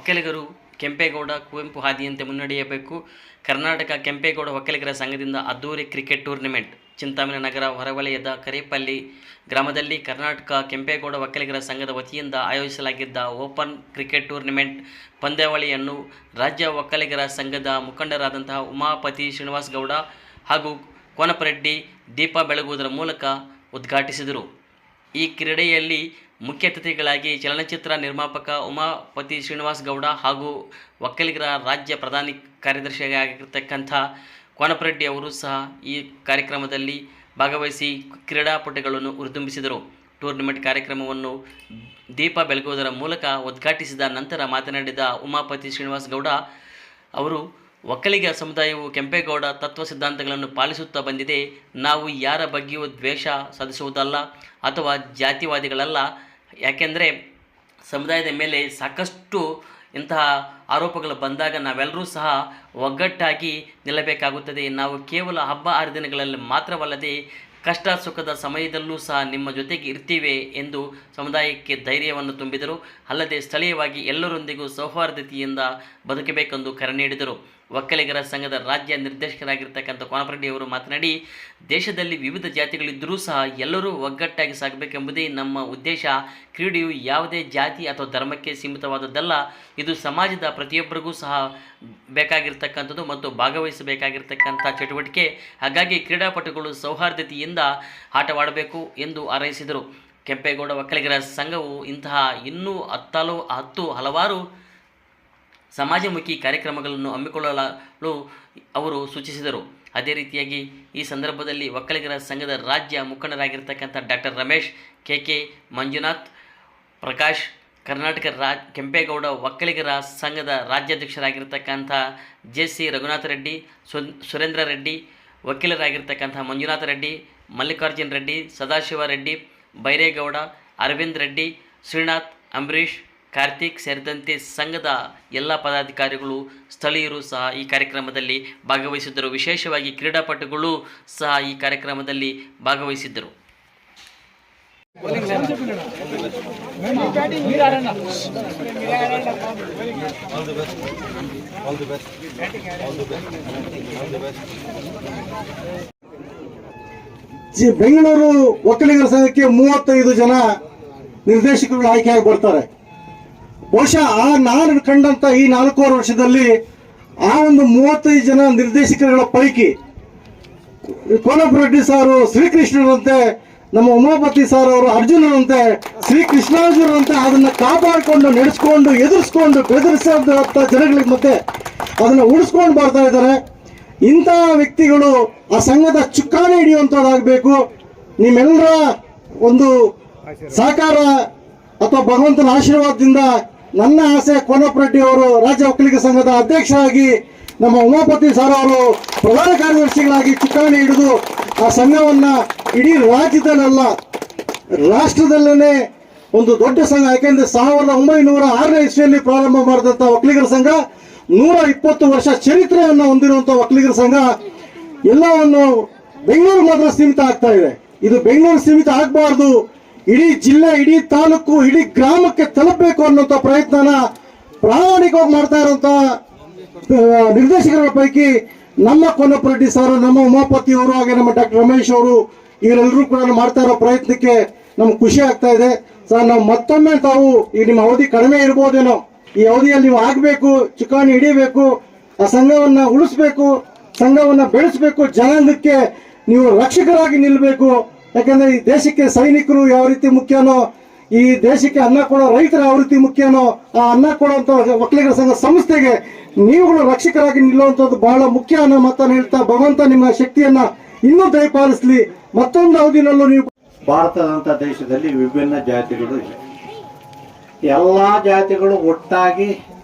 ಒಕ್ಕಲಿಗರು ಕೆಂಪೇಗೌಡ ಕುವೆಂಪು ಹಾದಿಯಂತೆ ಮುನ್ನಡೆಯಬೇಕು. ಕರ್ನಾಟಕ ಕೆಂಪೇಗೌಡ ಒಕ್ಕಲಿಗರ ಸಂಘದಿಂದ ಅದ್ದೂರಿ ಕ್ರಿಕೆಟ್ ಟೂರ್ನಿಮೆಂಟ್. ಚಿಂತಾಮಣಿ ನಗರ ಹೊರವಲಯದ ಕರೇಪಲ್ಲಿ ಗ್ರಾಮದಲ್ಲಿ ಕರ್ನಾಟಕ ಕೆಂಪೇಗೌಡ ಒಕ್ಕಲಿಗರ ಸಂಘದ ವತಿಯಿಂದ ಆಯೋಜಿಸಲಾಗಿದ್ದ ಓಪನ್ ಕ್ರಿಕೆಟ್ ಟೂರ್ನಿಮೆಂಟ್ ಪಂದ್ಯಾವಳಿಯನ್ನು ರಾಜ್ಯ ಒಕ್ಕಲಿಗರ ಸಂಘದ ಮುಖಂಡರಾದಂತಹ ಉಮಾಪತಿ ಶ್ರೀನಿವಾಸ್ ಗೌಡ ಹಾಗೂ ಕೋನಪರೆಡ್ಡಿ ದೀಪ ಬೆಳಗುವುದರ ಮೂಲಕ ಉದ್ಘಾಟಿಸಿದರು. ಈ ಕ್ರೀಡೆಯಲ್ಲಿ ಮುಖ್ಯ ಅತಿಥಿಗಳಾಗಿ ಚಲನಚಿತ್ರ ನಿರ್ಮಾಪಕ ಉಮಾಪತಿ ಶ್ರೀನಿವಾಸ್ ಗೌಡ ಹಾಗೂ ಒಕ್ಕಲಿಗರ ರಾಜ್ಯ ಪ್ರಧಾನ ಕಾರ್ಯದರ್ಶಿಯಾಗಿರ್ತಕ್ಕಂಥ ಕೋನಪರೆಡ್ಡಿ ಅವರು ಸಹ ಈ ಕಾರ್ಯಕ್ರಮದಲ್ಲಿ ಭಾಗವಹಿಸಿ ಕ್ರೀಡಾಪಟುಗಳನ್ನು ಹುರಿದುಂಬಿಸಿದರು. ಟೂರ್ನಿಮೆಂಟ್ ಕಾರ್ಯಕ್ರಮವನ್ನು ದೀಪ ಬೆಳಗುವುದರ ಮೂಲಕ ಉದ್ಘಾಟಿಸಿದ ನಂತರ ಮಾತನಾಡಿದ ಉಮಾಪತಿ ಶ್ರೀನಿವಾಸ್ ಗೌಡ ಅವರು, ಒಕ್ಕಲಿಗ ಸಮುದಾಯವು ಕೆಂಪೇಗೌಡ ತತ್ವ ಸಿದ್ಧಾಂತಗಳನ್ನು ಪಾಲಿಸುತ್ತಾ ಬಂದಿದೆ. ನಾವು ಯಾರ ಬಗ್ಗೆಯೂ ದ್ವೇಷ ಸಾಧಿಸುವುದಲ್ಲ ಅಥವಾ ಜಾತಿವಾದಿಗಳಲ್ಲ. ಯಾಕೆಂದರೆ ಸಮುದಾಯದ ಮೇಲೆ ಸಾಕಷ್ಟು ಇಂತಹ ಆರೋಪಗಳು ಬಂದಾಗ ನಾವೆಲ್ಲರೂ ಸಹ ಒಗ್ಗಟ್ಟಾಗಿ ನಿಲ್ಲಬೇಕಾಗುತ್ತದೆ. ನಾವು ಕೇವಲ ಹಬ್ಬ ಹರಿದಿನಗಳಲ್ಲಿ ಮಾತ್ರವಲ್ಲದೆ ಕಷ್ಟ ಸುಖದ ಸಮಯದಲ್ಲೂ ಸಹ ನಿಮ್ಮ ಜೊತೆಗೆ ಇರ್ತೀವಿ ಎಂದು ಸಮುದಾಯಕ್ಕೆ ಧೈರ್ಯವನ್ನು ತುಂಬಿದರು. ಅಲ್ಲದೆ ಸ್ಥಳೀಯವಾಗಿ ಎಲ್ಲರೊಂದಿಗೂ ಸೌಹಾರ್ದತೆಯಿಂದ ಬದುಕಬೇಕೆಂದು ಕರೆ ನೀಡಿದರು. ಒಕ್ಕಲಿಗರ ಸಂಘದ ರಾಜ್ಯ ನಿರ್ದೇಶಕರಾಗಿರ್ತಕ್ಕಂಥ ಕೋನಪರೆಡ್ಡಿ ಅವರು ಮಾತನಾಡಿ, ದೇಶದಲ್ಲಿ ವಿವಿಧ ಜಾತಿಗಳಿದ್ದರೂ ಸಹ ಎಲ್ಲರೂ ಒಗ್ಗಟ್ಟಾಗಿ ಸಾಗಬೇಕೆಂಬುದೇ ನಮ್ಮ ಉದ್ದೇಶ. ಕ್ರೀಡೆಯು ಯಾವುದೇ ಜಾತಿ ಅಥವಾ ಧರ್ಮಕ್ಕೆ ಸೀಮಿತವಾದದ್ದಲ್ಲ. ಇದು ಸಮಾಜದ ಪ್ರತಿಯೊಬ್ಬರಿಗೂ ಸಹ ಬೇಕಾಗಿರ್ತಕ್ಕಂಥದ್ದು ಮತ್ತು ಭಾಗವಹಿಸಬೇಕಾಗಿರ್ತಕ್ಕಂಥ ಚಟುವಟಿಕೆ. ಹಾಗಾಗಿ ಕ್ರೀಡಾಪಟುಗಳು ಸೌಹಾರ್ದತೆಯಿಂದ ಆಟವಾಡಬೇಕು ಎಂದು ಹಾರೈಸಿದರು. ಕೆಂಪೇಗೌಡ ಒಕ್ಕಲಿಗರ ಸಂಘವು ಇಂತಹ ಇನ್ನೂ ಹಲವಾರು ಸಮಾಜಮುಖಿ ಕಾರ್ಯಕ್ರಮಗಳನ್ನು ಹಮ್ಮಿಕೊಳ್ಳಲು ಅವರು ಸೂಚಿಸಿದರು. ಅದೇ ರೀತಿಯಾಗಿ ಈ ಸಂದರ್ಭದಲ್ಲಿ ಒಕ್ಕಲಿಗರ ಸಂಘದ ರಾಜ್ಯ ಮುಖಂಡರಾಗಿರ್ತಕ್ಕಂಥ ಡಾಕ್ಟರ್ ರಮೇಶ್, ಕೆ ಮಂಜುನಾಥ್, ಪ್ರಕಾಶ್, ಕರ್ನಾಟಕ ಕೆಂಪೇಗೌಡ ಒಕ್ಕಲಿಗರ ಸಂಘದ ರಾಜ್ಯಾಧ್ಯಕ್ಷರಾಗಿರ್ತಕ್ಕಂಥ JC ರಘುನಾಥ ರೆಡ್ಡಿ, ಸುರೇಂದ್ರ ರೆಡ್ಡಿ, ವಕೀಲರಾಗಿರ್ತಕ್ಕಂಥ ಮಂಜುನಾಥ ರೆಡ್ಡಿ, ಮಲ್ಲಿಕಾರ್ಜುನ್ ರೆಡ್ಡಿ, ಸದಾಶಿವ ರೆಡ್ಡಿ, ಬೈರೇಗೌಡ, ಅರವಿಂದ್ ರೆಡ್ಡಿ, ಶ್ರೀನಾಥ್, ಅಂಬರೀಶ್, ಕಾರ್ತಿಕ್ ಸೇರಿದಂತೆ ಸಂಘದ ಎಲ್ಲ ಪದಾಧಿಕಾರಿಗಳು, ಸ್ಥಳೀಯರು ಸಹ ಈ ಕಾರ್ಯಕ್ರಮದಲ್ಲಿ ಭಾಗವಹಿಸಿದ್ದರು. ವಿಶೇಷವಾಗಿ ಕ್ರೀಡಾಪಟುಗಳು ಸಹ ಈ ಕಾರ್ಯಕ್ರಮದಲ್ಲಿ ಭಾಗವಹಿಸಿದ್ದರು. ಬೆಂಗಳೂರು ಒಕ್ಕಲಿಗರ ಸಂಘಕ್ಕೆ 35 ಜನ ನಿರ್ದೇಶಕರುಗಳು ಆಯ್ಕೆಯಾಗಿ ಬರ್ತಾರೆ. ಬಹುಶಃ ನಾನು ಕಂಡಂತ ಈ 4 ವರ್ಷದಲ್ಲಿ ಆ ಒಂದು 35 ಜನ ನಿರ್ದೇಶಕರುಗಳ ಪೈಕಿ ಕೋನಪರೆಡ್ಡಿ ಸಾರು ಶ್ರೀಕೃಷ್ಣರಂತೆ, ನಮ್ಮ ಉಮಾಪತಿ ಸಾರ್ ಅವರು ಅರ್ಜುನರಂತೆ, ಶ್ರೀಕೃಷ್ಣಾರ್ಜುನರಂತೆ ಅದನ್ನ ಕಾಪಾಡಿಕೊಂಡು ನಡೆಸ್ಕೊಂಡು ಎದುರಿಸ್ಕೊಂಡು ಬೆದರಿಸಿದಂಥ ಜನಗಳಿಗೆ ಮತ್ತೆ ಅದನ್ನ ಉಳಿಸ್ಕೊಂಡು ಬರ್ತಾ ಇದ್ದಾರೆ. ಇಂತಹ ವ್ಯಕ್ತಿಗಳು ಆ ಸಂಘದ ಚುಕ್ಕಾಣಿ ಹಿಡಿಯುವಂಥದ್ದಾಗಬೇಕು. ನಿಮ್ಮೆಲ್ಲರ ಒಂದು ಸಹಕಾರ ಅಥವಾ ಭಗವಂತನ ಆಶೀರ್ವಾದದಿಂದ ನನ್ನ ಆಸೆ ಕೋನಪರೆಡ್ಡಿ ಅವರು ರಾಜ್ಯ ಒಕ್ಕಲಿಗ ಸಂಘದ ಅಧ್ಯಕ್ಷರಾಗಿ, ನಮ್ಮ ಉಮಾಪತಿ ಸಾರ್ ಅವರು ಪ್ರಧಾನ ಕಾರ್ಯದರ್ಶಿಗಳಾಗಿ ಚುಕ್ಕಾಣಿ ಹಿಡಿದು ಆ ಸಂಘವನ್ನ ಇಡೀ ರಾಜ್ಯದಲ್ಲೆಲ್ಲ ರಾಷ್ಟ್ರದಲ್ಲೇ ಒಂದು ದೊಡ್ಡ ಸಂಘ. ಯಾಕೆಂದ್ರೆ 1906ನೇ ಇಸ್ವಿಯಲ್ಲಿ ಪ್ರಾರಂಭ ಮಾಡಿದಂಥ ಒಕ್ಕಲಿಗರ ಸಂಘ 120 ವರ್ಷ ಚರಿತ್ರೆಯನ್ನು ಹೊಂದಿರುವಂತಹ ಒಕ್ಕಲಿಗರ ಸಂಘ ಎಲ್ಲವನ್ನು ಬೆಂಗಳೂರು ಮಾತ್ರ ಸೀಮಿತ ಆಗ್ತಾ ಇದೆ. ಇದು ಬೆಂಗಳೂರು ಸೀಮಿತ ಆಗಬಾರ್ದು, ಇಡೀ ಜಿಲ್ಲೆ, ಇಡೀ ತಾಲೂಕು, ಇಡೀ ಗ್ರಾಮಕ್ಕೆ ತಲುಪಬೇಕು ಅನ್ನುವಂಥ ಪ್ರಯತ್ನನ ಪ್ರಾಮಾಣಿಕವಾಗಿ ಮಾಡ್ತಾ ಇರುವಂತಹ ನಿರ್ದೇಶಕರ ಪೈಕಿ ನಮ್ಮ ಕೋನಪರೆಡ್ಡಿ ಸರ್, ನಮ್ಮ ಉಮಾಪತಿ ಅವರು, ಹಾಗೆ ನಮ್ಮ ಡಾಕ್ಟರ್ ರಮೇಶ್ ಅವರು, ಇವರೆಲ್ಲರೂ ಕೂಡ ಮಾಡ್ತಾ ಇರೋ ಪ್ರಯತ್ನಕ್ಕೆ ನಮ್ಗೆ ಖುಷಿ ಆಗ್ತಾ ಇದೆ. ಸರ್, ನಾವು ಮತ್ತೊಮ್ಮೆ ತಾವು ಈ ನಿಮ್ಮ ಅವಧಿ ಕಡಿಮೆ ಇರ್ಬೋದೇನೋ, ಈ ಅವಧಿಯಲ್ಲಿ ನೀವು ಆಗಬೇಕು, ಚುಕ್ಕಾಣಿ ಹಿಡಿಯಬೇಕು, ಆ ಸಂಘವನ್ನ ಉಳಿಸ್ಬೇಕು, ಸಂಘವನ್ನ ಬೆಳೆಸಬೇಕು, ಜನಾಂಗಕ್ಕೆ ನೀವು ರಕ್ಷಕರಾಗಿ ನಿಲ್ಲಬೇಕು. ಯಾಕಂದ್ರೆ ಈ ದೇಶಕ್ಕೆ ಸೈನಿಕರು ಯಾವ ರೀತಿ ಮುಖ್ಯನೋ, ಈ ದೇಶಕ್ಕೆ ಅನ್ನ ಕೊಡೋ ರೈತರು ಯಾವ ರೀತಿ ಮುಖ್ಯನೋ, ಆ ಅನ್ನ ಕೊಡುವಂತ ಒಕ್ಕಲಿಗರ ಸಂಘ ಸಂಸ್ಥೆಗೆ ನೀವುಗಳು ರಕ್ಷಕರಾಗಿ ನಿಲ್ಲುವಂಥದ್ದು ಬಹಳ ಮುಖ್ಯ ಅನ್ನೋ ಮಾತನ್ನು ಹೇಳ್ತಾ, ಭಗವಂತ ನಿಮ್ಮ ಶಕ್ತಿಯನ್ನ ಇನ್ನೂ ದಯಪಾಲಿಸಲಿ. ಮತ್ತೊಂದು ಅವಧಿನಲ್ಲೂ ನೀವು ಭಾರತದಂತ ದೇಶದಲ್ಲಿ ವಿಭಿನ್ನ ಜಾತಿಗಳು ಇವೆ. ಎಲ್ಲ ಜಾತಿಗಳು ಒಟ್ಟಾಗಿ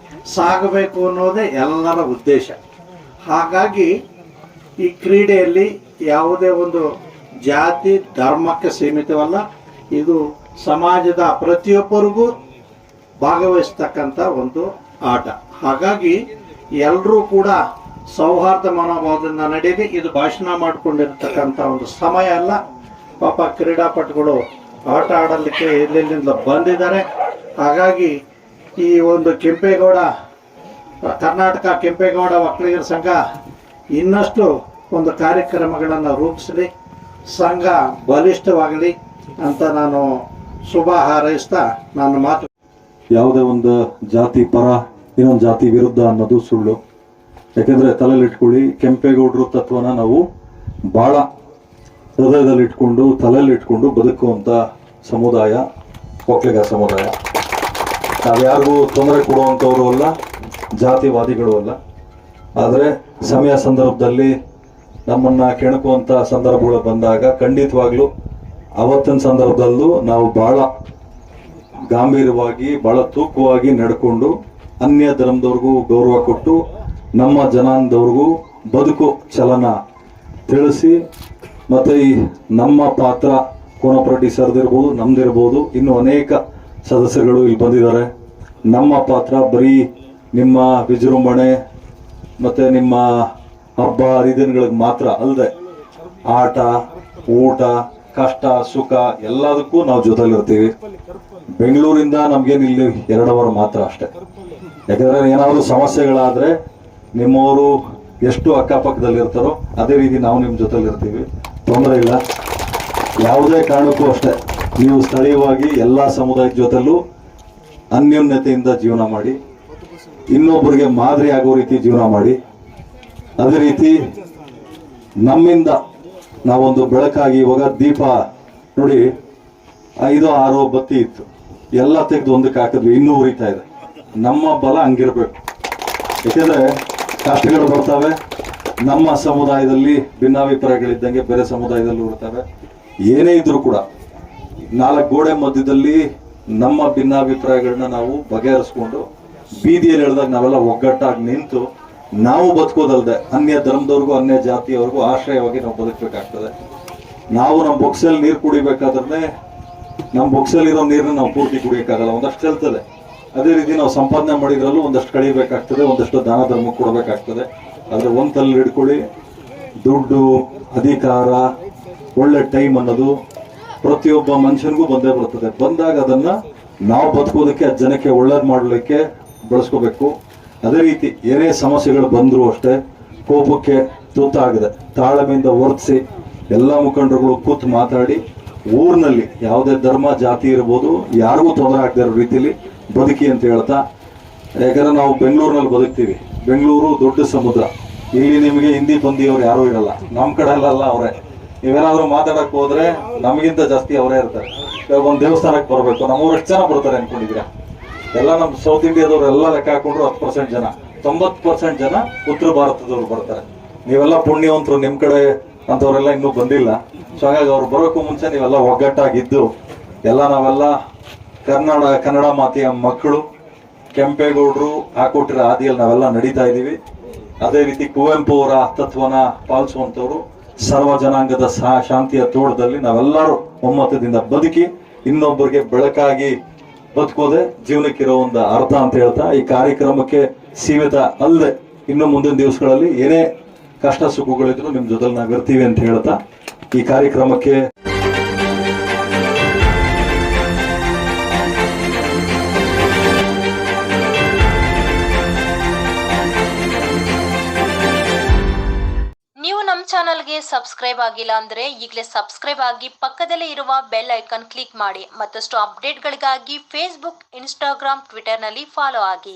ಸಾಗಬೇಕು ಅನ್ನೋದೇ ಎಲ್ಲರ ಉದ್ದೇಶ. ಹಾಗಾಗಿ ಈ ಕ್ರೀಡೆಯಲ್ಲಿ ಯಾವುದೇ ಒಂದು ಜಾತಿ ಧರ್ಮಕ್ಕೆ ಸೀಮಿತವಲ್ಲ. ಇದು ಸಮಾಜದ ಪ್ರತಿಯೊಬ್ಬರಿಗೂ ಭಾಗವಹಿಸ್ತಕ್ಕಂಥ ಒಂದು ಆಟ. ಹಾಗಾಗಿ ಎಲ್ಲರೂ ಕೂಡ ಸೌಹಾರ್ದ ಮನೋಭಾವದಿಂದ ನಡೆಯಲಿ. ಇದು ಭಾಷಣ ಮಾಡಿಕೊಂಡಿರ್ತಕ್ಕಂಥ ಒಂದು ಸಮಯ ಅಲ್ಲ. ಪಾಪ ಕ್ರೀಡಾಪಟುಗಳು ಆಟ ಆಡಲಿಕ್ಕೆ ಎಲ್ಲೆಲ್ಲಿಂದ ಬಂದಿದ್ದಾರೆ. ಹಾಗಾಗಿ ಈ ಒಂದು ಕೆಂಪೇಗೌಡ ಕರ್ನಾಟಕ ಕೆಂಪೇಗೌಡ ಒಕ್ಕಲಿಗರ ಸಂಘ ಇನ್ನಷ್ಟು ಒಂದು ಕಾರ್ಯಕ್ರಮಗಳನ್ನು ರೂಪಿಸಲಿ, ಸಂಘ ಬಲಿಷ್ಠವಾಗಲಿ ಅಂತ ನಾನು ಶುಭ ಹಾರೈಸ್ತಾ ನನ್ನ ಮಾತು. ಯಾವುದೇ ಒಂದು ಜಾತಿ ಪರ ಇನ್ನೊಂದು ಜಾತಿ ವಿರುದ್ಧ ಅನ್ನೋದು ಸುಳ್ಳು. ಯಾಕೆಂದ್ರೆ ತಲೆಯಲ್ಲಿಟ್ಕೊಳ್ಳಿ, ಕೆಂಪೇಗೌಡರು ತತ್ವನ ನಾವು ಬಹಳ ಹೃದಯದಲ್ಲಿಟ್ಕೊಂಡು ತಲೆಯಲ್ಲಿಟ್ಕೊಂಡು ಬದುಕುವಂಥ ಸಮುದಾಯ ಒಕ್ಕಲಿಗ ಸಮುದಾಯ. ನಾವ್ಯಾರಿಗೂ ತೊಂದರೆ ಕೊಡುವಂಥವರು ಅಲ್ಲ, ಜಾತಿವಾದಿಗಳು ಅಲ್ಲ. ಆದರೆ ಸಮಯ ಸಂದರ್ಭದಲ್ಲಿ ನಮ್ಮನ್ನ ಕೆಣಕುವಂಥ ಸಂದರ್ಭಗಳು ಬಂದಾಗ ಖಂಡಿತವಾಗ್ಲೂ ಅವತ್ತಿನ ಸಂದರ್ಭದಲ್ಲೂ ನಾವು ಬಹಳ ಗಾಂಭೀರ್ಯವಾಗಿ ಬಹಳ ತೂಕವಾಗಿ ನಡ್ಕೊಂಡು ಅನ್ಯ ಧರ್ಮದವ್ರಿಗೂ ಗೌರವ ಕೊಟ್ಟು ನಮ್ಮ ಜನಾಂಗದವ್ರಿಗೂ ಬದುಕು ಚಲನ ತಿಳಿಸಿ, ಮತ್ತೆ ಈ ನಮ್ಮ ಪಾತ್ರ ಕೋನಪ್ರೆಡ್ಡಿ ಸರ್ದಿರ್ಬೋದು, ನಮ್ದಿರ್ಬೋದು, ಇನ್ನು ಅನೇಕ ಸದಸ್ಯರುಗಳು ಇಲ್ಲಿ ಬಂದಿದ್ದಾರೆ. ನಮ್ಮ ಪಾತ್ರ ಬರೀ ನಿಮ್ಮ ವಿಜೃಂಭಣೆ ಮತ್ತೆ ನಿಮ್ಮ ಹಬ್ಬ ಹರಿದಿನಗಳಿಗೆ ಮಾತ್ರ ಅಲ್ಲದೆ ಆಟ ಊಟ ಕಷ್ಟ ಸುಖ ಎಲ್ಲದಕ್ಕೂ ನಾವು ಜೊತೆಲಿರ್ತೀವಿ. ಬೆಂಗಳೂರಿಂದ ನಮ್ಗೇನು ಇಲ್ಲಿ 2 ಅವರ್ ಮಾತ್ರ ಅಷ್ಟೇ. ಯಾಕಂದ್ರೆ ಏನಾದರೂ ಸಮಸ್ಯೆಗಳಾದ್ರೆ ನಿಮ್ಮವರು ಎಷ್ಟು ಅಕ್ಕಪಕ್ಕದಲ್ಲಿ ಇರ್ತಾರೋ ಅದೇ ರೀತಿ ನಾವು ನಿಮ್ಮ ಜೊತೆಲಿರ್ತೀವಿ, ತೊಂದರೆ ಇಲ್ಲ. ಯಾವುದೇ ಕಾರಣಕ್ಕೂ ಅಷ್ಟೇ ನೀವು ಸ್ಥಳೀಯವಾಗಿ ಎಲ್ಲ ಸಮುದಾಯದ ಜೊತೆಲೂ ಅನ್ಯೋನ್ಯತೆಯಿಂದ ಜೀವನ ಮಾಡಿ, ಇನ್ನೊಬ್ಬರಿಗೆ ಮಾದರಿ ಆಗೋ ರೀತಿ ಜೀವನ ಮಾಡಿ. ಅದೇ ರೀತಿ ನಮ್ಮಿಂದ ನಾವೊಂದು ಬೆಳಕಾಗಿ, ಇವಾಗ ದೀಪ ನೋಡಿ 5-6 ಬತ್ತಿ ಇತ್ತು, ಎಲ್ಲ ತೆಗೆದು ಒಂದಕ್ಕೆ ಹಾಕಿದ್ವಿ, ಇನ್ನೂ ಉರಿತಾ ಇದೆ. ನಮ್ಮ ಬಲ ಹಂಗಿರ್ಬೇಕು. ಯಾಕೆಂದ್ರೆ ಕಷ್ಟಗಳು ಬರ್ತವೆ, ನಮ್ಮ ಸಮುದಾಯದಲ್ಲಿ ಭಿನ್ನಾಭಿಪ್ರಾಯಗಳಿದ್ದಂಗೆ ಬೇರೆ ಸಮುದಾಯದಲ್ಲೂ ಇರ್ತವೆ. ಏನೇ ಇದ್ರೂ ಕೂಡ 4 ಗೋಡೆ ಮಧ್ಯದಲ್ಲಿ ನಮ್ಮ ಭಿನ್ನಾಭಿಪ್ರಾಯಗಳನ್ನ ನಾವು ಬಗೆಹರಿಸ್ಕೊಂಡು ಬೀದಿಯಲ್ಲಿ ಹೇಳಿದಾಗ ನಾವೆಲ್ಲ ಒಗ್ಗಟ್ಟಾಗಿ ನಿಂತು ನಾವು ಬದುಕೋದಲ್ದೆ ಅನ್ಯ ಧರ್ಮದವ್ರಿಗೂ ಅನ್ಯ ಜಾತಿಯವ್ರಿಗೂ ಆಶ್ರಯವಾಗಿ ನಾವು ಬದುಕಬೇಕಾಗ್ತದೆ. ನಾವು ನಮ್ಮ ಬೊಕ್ಸಲ್ಲಿ ನೀರು ಕುಡಿಬೇಕಾದ್ರೆ ನಮ್ಮ ಬೊಕ್ಸಲ್ಲಿರೋ ನೀರನ್ನ ನಾವು ಪೂರ್ತಿ ಕುಡಿಯೋಕ್ಕಾಗಲ್ಲ, ಒಂದಷ್ಟು ಚೆಲ್ತದೆ. ಅದೇ ರೀತಿ ನಾವು ಸಂಪಾದನೆ ಮಾಡಿದ್ರಲ್ಲೂ ಒಂದಷ್ಟು ಕಳಿಬೇಕಾಗ್ತದೆ, ಒಂದಷ್ಟು ದಾನ ಧರ್ಮ ಕೊಡಬೇಕಾಗ್ತದೆ. ಆದರೆ ಒಂದಲ್ಲಿ ಹಿಡ್ಕೊಳ್ಳಿ, ದುಡ್ಡು ಅಧಿಕಾರ ಒಳ್ಳೆ ಟೈಮ್ ಅನ್ನೋದು ಪ್ರತಿಯೊಬ್ಬ ಮನುಷ್ಯನಿಗೂ ಬಂದೇ ಬರ್ತದೆ. ಬಂದಾಗ ಅದನ್ನ ನಾವು ಬದುಕೋದಕ್ಕೆ ಜನಕ್ಕೆ ಒಳ್ಳೇದು ಮಾಡಲಿಕ್ಕೆ ಬಳಸ್ಕೋಬೇಕು. ಅದೇ ರೀತಿ ಏನೇ ಸಮಸ್ಯೆಗಳು ಬಂದರೂ ಅಷ್ಟೇ ಕೋಪಕ್ಕೆ ತುತ್ತಾಗದೆ ತಾಳ್ಮೆಯಿಂದ ವರ್ತಿಸಿ ಎಲ್ಲ ಮುಖಂಡರುಗಳು ಕೂತು ಮಾತಾಡಿ ಊರಿನಲ್ಲಿ ಯಾವುದೇ ಧರ್ಮ ಜಾತಿ ಇರ್ಬೋದು ಯಾರಿಗೂ ತೊಂದರೆ ಆಗದೆ ಇರೋ ರೀತಿಯಲ್ಲಿ ಬದುಕಿ ಅಂತ ಹೇಳ್ತಾ. ಯಾಕಂದ್ರೆ ನಾವು ಬೆಂಗಳೂರಿನಲ್ಲಿ ಬದುಕ್ತೀವಿ, ಬೆಂಗಳೂರು ದೊಡ್ಡ ಸಮುದ್ರ, ಇಲ್ಲಿ ನಿಮಗೆ ಹಿಂದಿ ಬಂದಿಯವ್ರು ಯಾರೂ ಇರಲ್ಲ, ನಮ್ಮ ಕಡೆ ಅಲ್ಲ ಅವರೇ. ನೀವೇನಾದ್ರೂ ಮಾತಾಡಕ್ ಹೋದ್ರೆ ನಮಗಿಂತ ಜಾಸ್ತಿ ಅವರೇ ಇರ್ತಾರೆ. ಇವಾಗ ಒಂದು ದೇವಸ್ಥಾನಕ್ಕೆ ಬರಬೇಕು, ನಮ್ಮೂರು ಎಷ್ಟು ಜನ ಬರ್ತಾರೆ ಅನ್ಕೊಂಡಿದ್ದೀರಾ? ಎಲ್ಲ ನಮ್ಮ ಸೌತ್ ಇಂಡಿಯಾದವ್ರು ಎಲ್ಲ ಲೆಕ್ಕ ಹಾಕೊಂಡ್ರು 10% ಜನ, 90% ಜನ ಉತ್ತರ ಭಾರತದವ್ರು ಬರ್ತಾರೆ. ನೀವೆಲ್ಲ ಪುಣ್ಯವಂತರು, ನಿಮ್ಮ ಕಡೆ ಅಂತವ್ರೆಲ್ಲ ಇನ್ನೂ ಬಂದಿಲ್ಲ. ಸೊ ಹಾಗಾಗಿ ಅವ್ರು ಬರೋಕ್ಕೂ ಮುಂಚೆ ನೀವೆಲ್ಲ ಒಗ್ಗಟ್ಟಾಗಿದ್ದು ಎಲ್ಲ ನಾವೆಲ್ಲ ಕನ್ನಡ ಮಾತೆಯ ಮಕ್ಕಳು, ಕೆಂಪೇಗೌಡರು ಹಾಕೊಟ್ಟಿರೋ ಹಾದಿಯಲ್ಲಿ ನಾವೆಲ್ಲ ನಡೀತಾ ಇದ್ದೀವಿ. ಅದೇ ರೀತಿ ಕುವೆಂಪು ಅವರ ತತ್ವನ ಪಾಲಿಸುವಂಥವ್ರು, ಸರ್ವ ಜನಾಂಗದ ಶಾಂತಿಯ ತೋಟದಲ್ಲಿ ನಾವೆಲ್ಲರೂ ಒಮ್ಮತದಿಂದ ಬದುಕಿ ಇನ್ನೊಬ್ಬರಿಗೆ ಬೆಳಕಾಗಿ ಬದುಕೋದೆ ಜೀವನಕ್ಕಿರೋ ಒಂದು ಅರ್ಥ ಅಂತ ಹೇಳ್ತಾ ಈ ಕಾರ್ಯಕ್ರಮಕ್ಕೆ ಸೀಮಿತ ಅಲ್ಲದೆ ಇನ್ನು ಮುಂದಿನ ದಿವಸಗಳಲ್ಲಿ ಏನೇ ಕಷ್ಟ ಸುಖಗಳಿದ್ರು ನಿಮ್ ಜೊತೆ ನಾವಿರ್ತೀವಿ ಅಂತ ಹೇಳ್ತಾ ಈ ಕಾರ್ಯಕ್ರಮಕ್ಕೆ ನೀವು ನಮ್ಮ ಚಾನಲ್ಗೆ ಸಬ್ಸ್ಕ್ರೈಬ್ ಆಗಿಲ್ಲ ಅಂದ್ರೆ ಈಗಲೇ ಸಬ್ಸ್ಕ್ರೈಬ್ ಆಗಿ ಪಕ್ಕದಲ್ಲೇ ಇರುವ ಬೆಲ್ ಐಕಾನ್ ಕ್ಲಿಕ್ ಮಾಡಿ. ಮತ್ತಷ್ಟು ಅಪ್ಡೇಟ್ಗಳಿಗಾಗಿ ಫೇಸ್ಬುಕ್, ಇನ್ಸ್ಟಾಗ್ರಾಮ್, ಟ್ವಿಟರ್ನಲ್ಲಿ ಫಾಲೋ ಆಗಿ.